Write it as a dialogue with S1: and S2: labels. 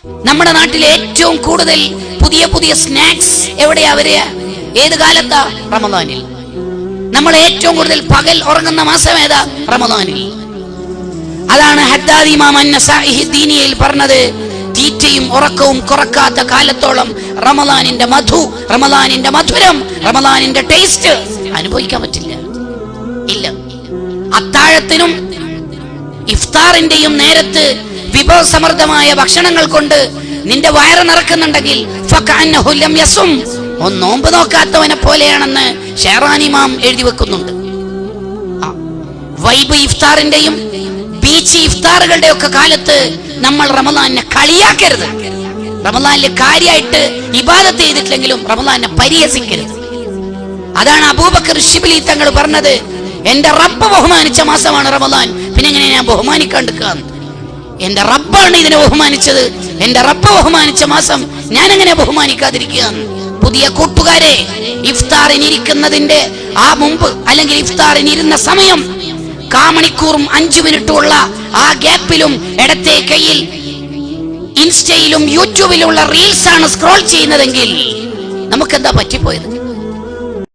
S1: നമ്മുടെ നാട്ടിലെ ഏറ്റവും കൂടുതൽ പുതിയ പുതിയ സ്നാക്സ് എവിടെയാ വരിക? ഏത് കാലത്താ? റമദാനിൽ. നമ്മൾ ഏറ്റവും കൂടുതൽ പകൽ ഉറങ്ങുന്ന മാസം ഏതാ? റമദാനിൽ. അതാണ് ഹദ്ദാദ് ഇമാം അൻ-നസാഇ ദീനിയയിൽ പറഞ്ഞത്, തീറ്റയും ഉറക്കവും കുറക്കാത്ത കാലത്തോളം റമദാനിന്റെ മധു, റമദാനിന്റെ മധുരം, റമദാനിന്റെ ടേസ്റ്റ് അനുഭവിക്കാൻ പറ്റില്ല. ഇല്ല. അത്താഴത്തിനും ഇഫ്താറിന്റെയും നേരത്ത് വിഭവസമൃദ്ധമായ ഭക്ഷണങ്ങൾ കൊണ്ട് നിന്റെ വയറ് നിറക്കുന്നുണ്ടെങ്കിൽ ഫകഅന്നഹു ലം യസും, നോമ്പ് നോക്കാത്തവനെ പോലെയാണെന്ന് ഷെഹ്റാനി ഇമാം എഴുതി വെക്കുന്നുണ്ട്. വൈബ് ഇഫ്താറിന്റെയും ബീച്ച് ഇഫ്താറുകളുടെ ഒക്കെ കാലത്ത് നമ്മൾ റമദാനിനെ കളിയാക്കരുത്. റമദാനിൽ കാര്യമായിട്ട് ഇബാദത്ത് ചെയ്തിട്ടില്ലെങ്കിലും റമദാനിനെ പരിഹസിക്കരുത്. അതാണ് അബൂബക്കർ ശിബ്ലി തങ്ങൾ പറഞ്ഞത്, എന്റെ റബ്ബ് ബഹുമാനിച്ച മാസമാണ് റമദാൻ, പിന്നെ എങ്ങനെ ഞാൻ ബഹുമാനിക്കാണ്ടിരിക്കാന്ന്? എന്റെ റബ്ബാണ് ഇതിനെ ബഹുമാനിച്ചത്, എന്റെ റബ്ബ് ബഹുമാനിച്ച മാസം ഞാൻ എങ്ങനെ ബഹുമാനിക്കാതിരിക്കുകയെന്ന്. പുതിയ കൂട്ടുകാരെ, ഇഫ്താറിനിരിക്കുന്നതിന്റെ ആ മുമ്പ് അല്ലെങ്കിൽ ഇഫ്താറിനിരുന്ന സമയം കാമണിക്കൂറും 5 മിനിറ്റുള്ള ആ ഗ്യാപ്പിലും ഇടത്തെ കയ്യിൽ ഇൻസ്റ്റയിലും യൂട്യൂബിലുള്ള റീൽസ് ആണ് സ്ക്രോൾ ചെയ്യുന്നതെങ്കിൽ നമുക്കെന്താ പറ്റിപ്പോയത്?